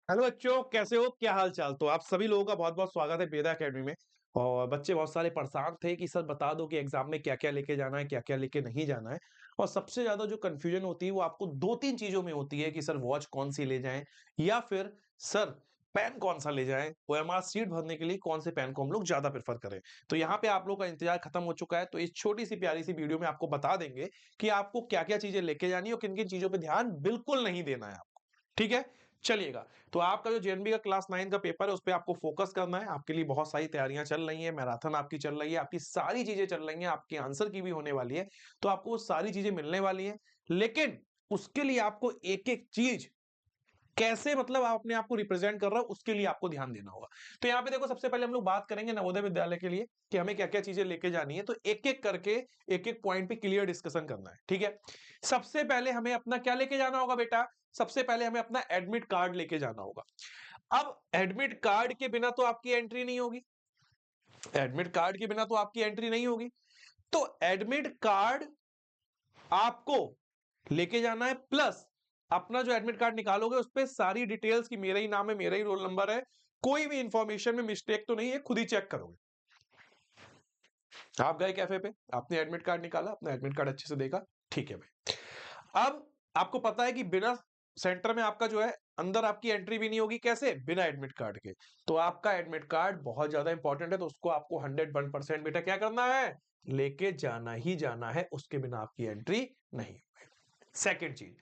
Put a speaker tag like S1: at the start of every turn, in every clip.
S1: Hello बच्चों, कैसे हो? क्या हाल चाल? तो आप सभी लोगों का बहुत बहुत स्वागत है वेदा एकेडमी में। और बच्चे बहुत सारे परेशान थे कि सर बता दो कि एग्जाम में क्या क्या लेके जाना है, क्या क्या लेके नहीं जाना है। और सबसे ज्यादा जो कंफ्यूजन होती है वो आपको दो तीन चीजों में होती है कि सर वॉच कौन सी ले जाएं, या फिर सर पेन कौन सा ले जाएं, ओएमआर सीट भरने के लिए कौन से पेन को हम लोग ज्यादा प्रेफर करें। तो यहाँ पे आप लोग का इंतजार खत्म हो चुका है, तो इस छोटी सी प्यारी सी वीडियो में आपको बता देंगे कि आपको क्या क्या चीजें लेके जानी है और किन किन चीजों पर ध्यान बिल्कुल नहीं देना है आपको। ठीक है, चलिएगा। तो आपका जो जेएनबी का क्लास 9 का पेपर है उस पे आपको फोकस करना है। आपके लिए बहुत सारी तैयारियां चल रही हैं, मैराथन आपकी चल रही है, आपकी सारी चीजें चल रही हैं, आपके आंसर की भी होने वाली है। तो आपको वो सारी चीजें मिलने वाली हैं, लेकिन उसके लिए आपको एक एक चीज कैसे, मतलब आप अपने आप को रिप्रेजेंट कर रहा हो, उसके लिए आपको ध्यान देना होगा। तो यहाँ पे देखो, सबसे पहले हम लोग बात करेंगे नवोदय विद्यालय के लिए कि हमें क्या क्या चीजें लेके जानी है। तो एक एक करके एक एक पॉइंट पे क्लियर डिस्कशन करना है, ठीक है। सबसे पहले हमें अपना क्या लेके जाना होगा बेटा? सबसे पहले हमें अपना एडमिट कार्ड लेके जाना होगा। अब एडमिट कार्ड के बिना तो आपकी एंट्री नहीं होगी। एडमिट कार्ड के बिना तो आपकी एंट्री नहीं होगी। तो एडमिट कार्ड आपको लेके जाना है, प्लस अपना जो एडमिट कार्ड निकालोगे उस पे सारी डिटेल्स की मेरा ही नाम है, मेरा ही रोल नंबर है, कोई भी इंफॉर्मेशन में मिस्टेक तो नहीं है, खुद ही चेक करोगे। आप गए कैफे पे, आपने एडमिट कार्ड निकाला, अपना एडमिट कार्ड अच्छे से देखा, ठीक है भाई। अब आपको पता है कि बिना सेंटर में आपका जो है अंदर आपकी एंट्री भी नहीं होगी। कैसे? बिना एडमिट कार्ड के। तो आपका एडमिट कार्ड बहुत ज्यादा इंपॉर्टेंट है, तो उसको आपको 101% बेटा क्या करना है, लेके जाना ही जाना है, उसके बिना आपकी एंट्री नहीं। सेकेंड चीज,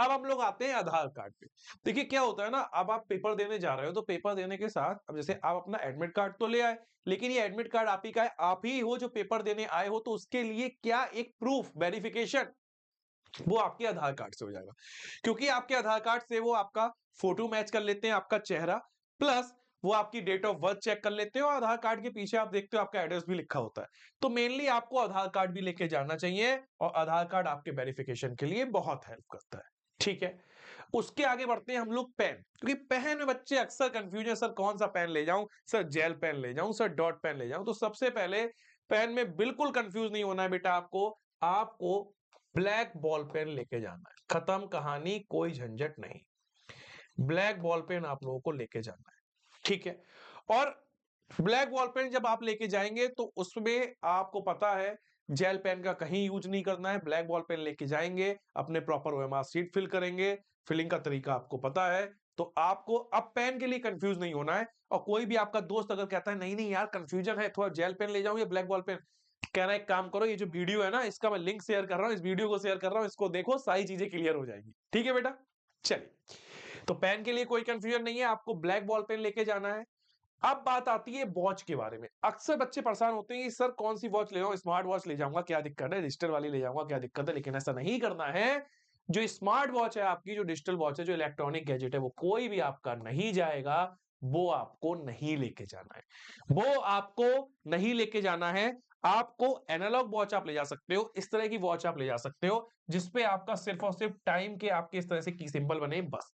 S1: अब हम लोग आते हैं आधार कार्ड पे। देखिए क्या होता है ना, अब आप पेपर देने जा रहे हो तो पेपर देने के साथ अब जैसे आप अपना एडमिट कार्ड तो ले आए, लेकिन ये एडमिट कार्ड आप ही का है, आप ही हो जो पेपर देने आए हो, तो उसके लिए क्या एक प्रूफ वेरिफिकेशन, वो आपके आधार कार्ड से हो जाएगा। क्योंकि आपके आधार कार्ड से वो आपका फोटो मैच कर लेते हैं, आपका चेहरा, प्लस वो आपकी डेट ऑफ बर्थ चेक कर लेते हो, और आधार कार्ड के पीछे आप देखते हो आपका एड्रेस भी लिखा होता है। तो मेनली आपको आधार कार्ड भी लेके जाना चाहिए, और आधार कार्ड आपके वेरिफिकेशन के लिए बहुत हेल्प करता है, ठीक है। उसके आगे बढ़ते हैं हम लोग पेन, क्योंकि पेन में बच्चे अक्सर कंफ्यूज है, सर कौन सा पेन ले जाऊं, सर जेल पेन ले जाऊं, सर डॉट पेन ले जाऊं। तो सबसे पहले पेन में बिल्कुल कंफ्यूज नहीं होना है बेटा, आपको आपको ब्लैक बॉल पेन लेके जाना है, खत्म कहानी, कोई झंझट नहीं। ब्लैक बॉल पेन आप लोगों को लेके जाना है, ठीक है। और ब्लैक बॉल पेन जब आप लेके जाएंगे तो उसमें आपको पता है जेल पेन का कहीं यूज नहीं करना है। ब्लैक बॉल पेन लेके जाएंगे, अपने प्रॉपर ओएमआर सीट फिल करेंगे, फिलिंग का तरीका आपको पता है। तो आपको अब पेन के लिए कंफ्यूज नहीं होना है। और कोई भी आपका दोस्त अगर कहता है नहीं नहीं यार कंफ्यूजन है, थोड़ा जेल पेन ले जाऊं या ब्लैक बॉल पेन, कहना एक काम करो, ये जो वीडियो है ना इसका मैं लिंक शेयर कर रहा हूँ, इस वीडियो को शेयर कर रहा हूँ, इसको देखो, सारी चीजें क्लियर हो जाएंगी, ठीक है बेटा। चलिए, तो पेन के लिए कोई कंफ्यूजन नहीं है, आपको ब्लैक बॉल पेन लेके जाना है। अब बात आती है वॉच के बारे में। अक्सर बच्चे परेशान होते हैं कि सर कौन सी वॉच ले जाऊं, स्मार्ट वॉच ले जाऊंगा क्या दिक्कत है, डिजिटल वाली ले जाऊंगा क्या दिक्कत है। लेकिन ऐसा नहीं करना है। जो स्मार्ट वॉच है आपकी, जो डिजिटल वॉच है, जो इलेक्ट्रॉनिक गैजेट है, वो कोई भी आपका नहीं जाएगा, वो आपको नहीं लेके जाना है, वो आपको नहीं लेके जाना है। आपको एनालॉग वॉच आप ले जा सकते हो, इस तरह की वॉच आप ले जा सकते हो जिसपे आपका सिर्फ और सिर्फ टाइम के आपके इस तरह से की सिंबल बने बस।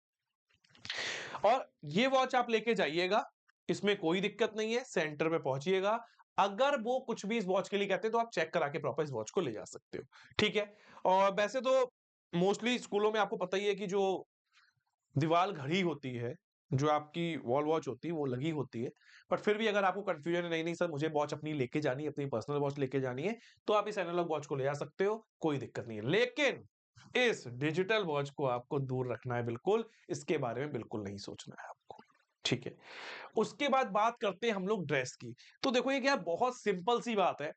S1: और ये वॉच आप लेके जाइएगा, इसमें कोई दिक्कत नहीं है, सेंटर पे पहुंचिएगा। अगर वो कुछ भी इस वॉच के लिए कहते हैं तो आप चेक करा के प्रॉपर इस वॉच को ले जा सकते हो, ठीक है। और वैसे तो मोस्टली स्कूलों में आपको पता ही है कि जो दीवार घड़ी होती है, जो आपकी वॉल वॉच होती है, वो लगी होती है। बट फिर भी अगर आपको कंफ्यूजन है, नहीं नहीं सर मुझे वॉच अपनी लेके जानी है, अपनी पर्सनल वॉच लेके जानी है, तो आप इस एनालॉग वॉच को ले जा सकते हो, कोई दिक्कत नहीं है। लेकिन इस डिजिटल वॉच को आपको दूर रखना है, बिल्कुल इसके बारे में बिल्कुल नहीं सोचना है आपको, ठीक है। उसके बाद बात करते हैं हम लोग ड्रेस की। तो देखो ये क्या बहुत सिंपल सी बात है।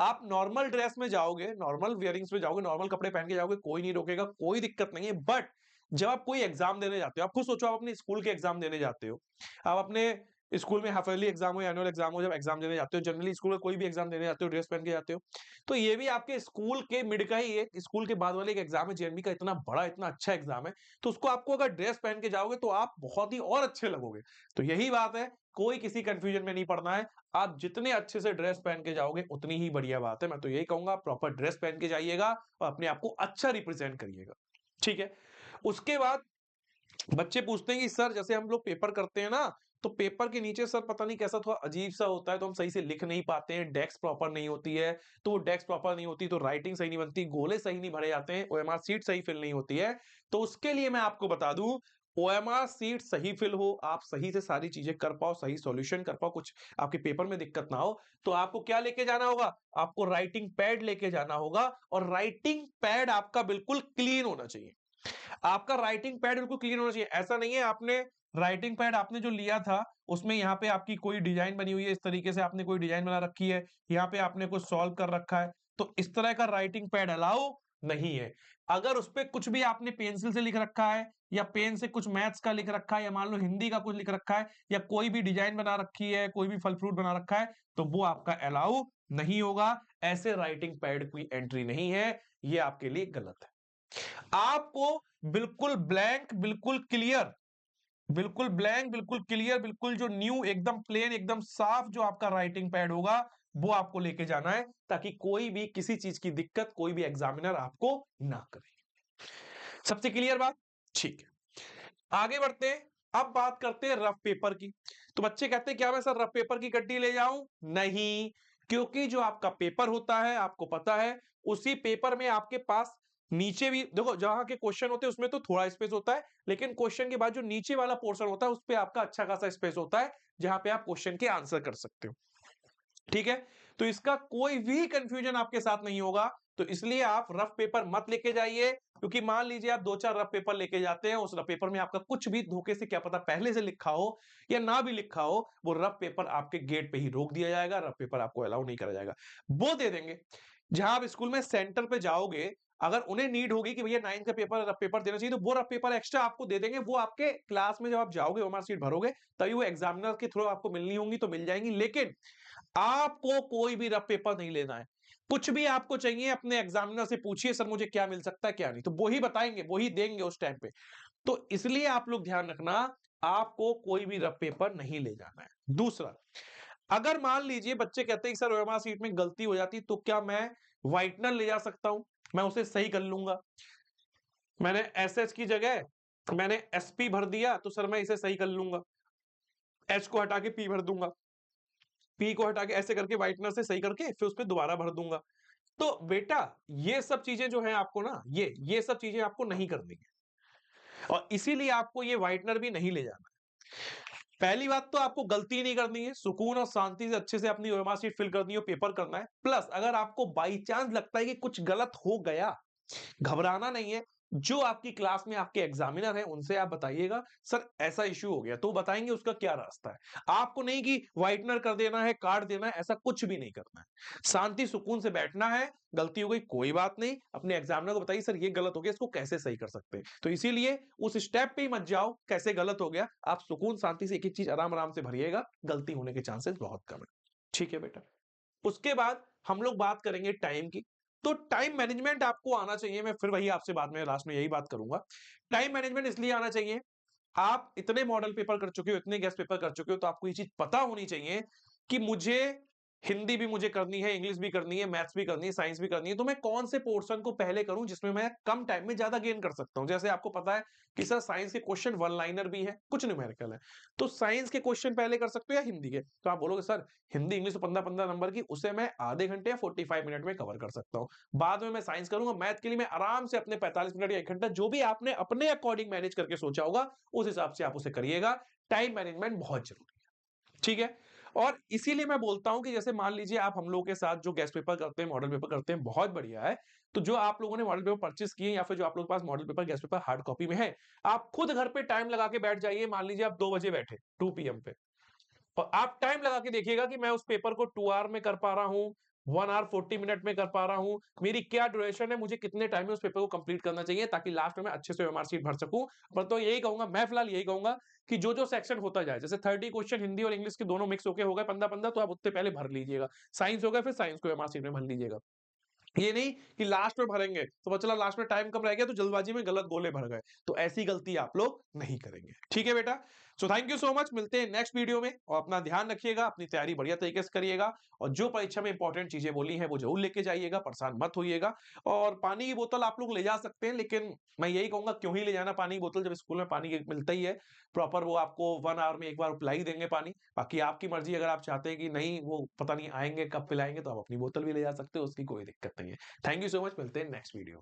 S1: आप नॉर्मल ड्रेस में जाओगे, नॉर्मल वियरिंग्स में जाओगे, नॉर्मल कपड़े पहन के जाओगे, कोई नहीं रोकेगा, कोई दिक्कत नहीं है। बट जब आप कोई एग्जाम देने जाते हो, आप खुद सोचो, आप अपने स्कूल के एग्जाम देने जाते हो, आप अपने स्कूल में हाफ ईयरली एग्जाम हो या एनुअल एग्जाम हो, जब एग्जाम देने जाते हो, जनरली स्कूल में कोई भी एग्जाम देने जाते हो, ड्रेस पहन के जाते हो। तो ये भी आपके स्कूल के मिड का ही एक, स्कूल के बाद वाले एक एग्जाम है, जेएनबी का इतना बड़ा इतना अच्छा एग्जाम है। तो उसको आपको अगर ड्रेस पहन के जाओगे तो आप बहुत ही और अच्छे लगोगे। तो यही बात है, कोई किसी कंफ्यूजन में नहीं पड़ना है। आप जितने अच्छे से ड्रेस पहन के जाओगे उतनी ही बढ़िया बात है। मैं तो यही कहूंगा प्रॉपर ड्रेस पहन के जाइएगा और अपने आप को अच्छा रिप्रेजेंट करिएगा, ठीक है। उसके बाद बच्चे पूछते हैं कि सर जैसे हम लोग पेपर करते हैं ना, तो पेपर के नीचे सर पता नहीं कैसा थोड़ा अजीब सा होता है, तो हम सही से लिख नहीं पाते हैं, डेस्क प्रॉपर नहीं होती है। तो वो डेस्क प्रॉपर नहीं होती तो राइटिंग सही नहीं बनती, गोले सही नहीं भरे जाते हैं, ओएमआर सीट सही फिल नहीं होती है। तो उसके लिए मैं आपको बता दूं, ओएमआर सीट सही फिल हो, आप सही से सारी चीजें कर पाओ, सही सॉल्यूशन कर पाओ, कुछ आपके पेपर में दिक्कत ना हो, तो आपको क्या लेके जाना होगा? आपको राइटिंग पैड लेके जाना होगा, और राइटिंग पैड आपका बिल्कुल क्लीन होना चाहिए। आपका राइटिंग पैड बिल्कुल क्लीन होना चाहिए। ऐसा नहीं है आपने राइटिंग पैड आपने जो लिया था, उसमें यहाँ पे आपकी कोई डिजाइन बनी हुई है, इस तरीके से आपने कोई डिजाइन बना रखी है, यहाँ पे आपने कुछ सॉल्व कर रखा है, तो इस तरह का राइटिंग पैड अलाउ नहीं है। अगर उस पे कुछ भी आपने पेंसिल से लिख रखा है, या पेन से कुछ मैथ्स का लिख रखा है, या मान लो हिंदी का कुछ लिख रखा है, या कोई भी डिजाइन बना रखी है, कोई भी फल फ्रूट बना रखा है, तो वो आपका अलाउ नहीं होगा। ऐसे राइटिंग पैड की एंट्री नहीं है, ये आपके लिए गलत है। आपको बिल्कुल ब्लैंक, बिल्कुल क्लियर, बिल्कुल ब्लैंक, बिल्कुल क्लियर, बिल्कुल जो न्यू, एकदम प्लेन, एकदम साफ जो आपका राइटिंग पैड होगा, वो आपको लेके जाना है, ताकि कोई भी किसी चीज की दिक्कत कोई भी एग्जामिनर आपको ना करे। सबसे क्लियर बात? ठीक है, आगे बढ़ते हैं। अब बात करते हैं रफ पेपर की। तो बच्चे कहते हैं क्या मैं सर रफ पेपर की गड्डी ले जाऊं? नहीं, क्योंकि जो आपका पेपर होता है, आपको पता है, उसी पेपर में आपके पास नीचे भी देखो, जहां के क्वेश्चन होते हैं उसमें तो थोड़ा स्पेस होता है, लेकिन क्वेश्चन के बाद जो नीचे वाला पोर्शन होता है उस पे आपका अच्छा खासा स्पेस होता है, जहां पे आप क्वेश्चन के आंसर कर सकते हो। ठीक है, तो इसका कोई भी कंफ्यूजन आपके साथ नहीं होगा। तो इसलिए आप रफ पेपर मत लेके जाइए, क्योंकि मान लीजिए आप 2-4 रफ पेपर लेके जाते हैं, उस रफ पेपर में आपका कुछ भी धोखे से क्या पता पहले से लिखा हो या ना भी लिखा हो, वो रफ पेपर आपके गेट पे ही रोक दिया जाएगा, रफ पेपर आपको अलाउ नहीं करा जाएगा। वो दे देंगे जहां आप स्कूल में सेंटर पे जाओगे, अगर उन्हें नीड होगी कि भैया 9th का पेपर रफ पेपर देना चाहिए, तो वो रफ पेपर एक्स्ट्रा आपको दे देंगे। वो आपके क्लास में जब आप जाओगे, ओएमआर सीट भरोगे, तभी वो एग्जामिनर के थ्रू आपको मिलनी होंगी, तो मिल जाएंगी। लेकिन आपको कोई भी रफ पेपर नहीं लेना है। कुछ भी आपको चाहिए अपने एग्जामिनर से पूछिए, सर मुझे क्या मिल सकता है क्या नहीं, तो वो ही बताएंगे, वो ही देंगे उस टाइम पे। तो इसलिए आप लोग ध्यान रखना, आपको कोई भी रफ पेपर नहीं ले जाना है। दूसरा, अगर मान लीजिए बच्चे कहते हैं कि सर ओएमआर सीट में गलती हो जाती, तो क्या मैं व्हाइटनर ले जा सकता हूं? मैं उसे सही कर लूंगा। मैंने एसएच की जगह मैंने एसपी भर दिया, तो सर मैं इसे सही कर लूंगा, एच को हटा के पी भर दूंगा, पी को हटा के ऐसे करके व्हाइटनर से सही करके फिर उस पर दोबारा भर दूंगा। तो बेटा, ये सब चीजें जो है आपको ना, ये सब चीजें आपको नहीं करनी है, और इसीलिए आपको ये व्हाइटनर भी नहीं ले जाना। पहली बात तो आपको गलती नहीं करनी है, सुकून और शांति से अच्छे से अपनी ओएमआर शीट फिल करनी है, पेपर करना है। प्लस अगर आपको बाई चांस लगता है कि कुछ गलत हो गया, घबराना नहीं है। जो आपकी क्लास में आपके एग्जामिनर हैं, उनसे आप बताइएगा, सर ऐसा इश्यू हो गया, तो बताएंगे उसका क्या रास्ता है। आपको नहीं कि व्हाइटनर कर देना है, काट देना है, ऐसा कुछ भी नहीं करना है। शांति सुकून से बैठना है। गलती हो गई कोई बात नहीं, अपने एग्जामिनर को बताइए, सर ये गलत हो गया, इसको कैसे सही कर सकते हैं। तो इसीलिए उस स्टेप पे ही मत जाओ, कैसे गलत हो गया, आप सुकून शांति से एक एक चीज आराम आराम से भरिएगा, गलती होने के चांसेस बहुत कम है। ठीक है बेटा, उसके बाद हम लोग बात करेंगे टाइम की। तो टाइम मैनेजमेंट आपको आना चाहिए, मैं फिर वही आपसे बाद में लास्ट में यही बात करूंगा। टाइम मैनेजमेंट इसलिए आना चाहिए, आप इतने मॉडल पेपर कर चुके हो, इतने गेस्ट पेपर कर चुके हो, तो आपको ये चीज पता होनी चाहिए कि मुझे हिंदी भी मुझे करनी है, इंग्लिश भी करनी है, मैथ्स भी करनी है, साइंस भी करनी है, तो मैं कौन से पोर्शन को पहले करूं जिसमें मैं कम टाइम में ज्यादा गेन कर सकता हूं। जैसे आपको पता है कि सर साइंस के क्वेश्चन वन लाइनर भी है, कुछ न्यूमेरिकल है, तो साइंस के क्वेश्चन पहले कर सकते हो या हिंदी के? तो आप बोलोगे सर हिंदी इंग्लिश 15-15 नंबर की, उसे मैं आधे घंटे या 45 मिनट में कवर कर सकता हूं। बाद में मैं साइंस करूंगा, मैथ के लिए मैं आराम से अपने 45 मिनट या 1 घंटा, जो भी आपने अपने अकॉर्डिंग मैनेज करके सोचा होगा, उस हिसाब से आप उसे करिएगा। टाइम मैनेजमेंट बहुत जरूरी है। ठीक है, और इसीलिए मैं बोलता हूं कि जैसे मान लीजिए आप हम लोगों के साथ जो गेस्ट पेपर करते हैं, मॉडल पेपर करते हैं, बहुत बढ़िया है। तो जो आप लोगों ने मॉडल पेपर परचेस किए, या फिर जो आप लोगों के पास model paper guess paper hard copy में है, आप खुद घर पे टाइम लगा के बैठ जाइए। मान लीजिए आप 2 बजे बैठे, 2 पीएम पे, और आप टाइम लगा के देखिएगा कि मैं उस पेपर को 2 आवर में कर पा रहा हूँ, 1 आवर 40 मिनट में कर पा रहा हूँ, मेरी क्या ड्यूरेशन है, मुझे कितने टाइम में उस पेपर को कंप्लीट करना चाहिए, ताकि लास्ट में मैं अच्छे से ओएमआर शीट भर सकूं। पर तो यही कहूंगा, मैं फिलहाल यही कहूंगा कि जो जो सेक्शन होता जाए, जैसे 30 क्वेश्चन हिंदी और इंग्लिश के दोनों मिक्स होके हो गए 15-15, तो आप उतने पहले भर लीजिएगा। साइंस हो गया, फिर साइंस को ओएमआर शीट में भर लीजिएगा। ये नहीं कि लास्ट में भरेंगे तो पता चला लास्ट में टाइम कम रह गया, तो जल्दबाजी में गलत गोले भर गए। तो ऐसी गलती आप लोग नहीं करेंगे। ठीक है बेटा, so thank you so much, मिलते हैं नेक्स्ट वीडियो में। और अपना ध्यान रखिएगा, अपनी तैयारी बढ़िया तरीके से करिएगा, और जो परीक्षा में इंपॉर्टेंट चीजें बोली हैं वो जरूर लेके जाइएगा, परेशान मत होइएगा। और पानी की बोतल आप लोग ले जा सकते हैं, लेकिन मैं यही कहूंगा क्यों ही ले जाना पानी की बोतल, जब स्कूल में पानी मिलता ही है प्रॉपर, वो आपको 1 आवर में एक बार पिला ही देंगे पानी। बाकी आपकी मर्जी, अगर आप चाहते हैं कि नहीं वो पता नहीं आएंगे कब पिलाएंगे, तो आप अपनी बोतल भी ले जा सकते हो, उसकी कोई दिक्कत नहीं है। थैंक यू सो मच, मिलते हैं नेक्स्ट वीडियो।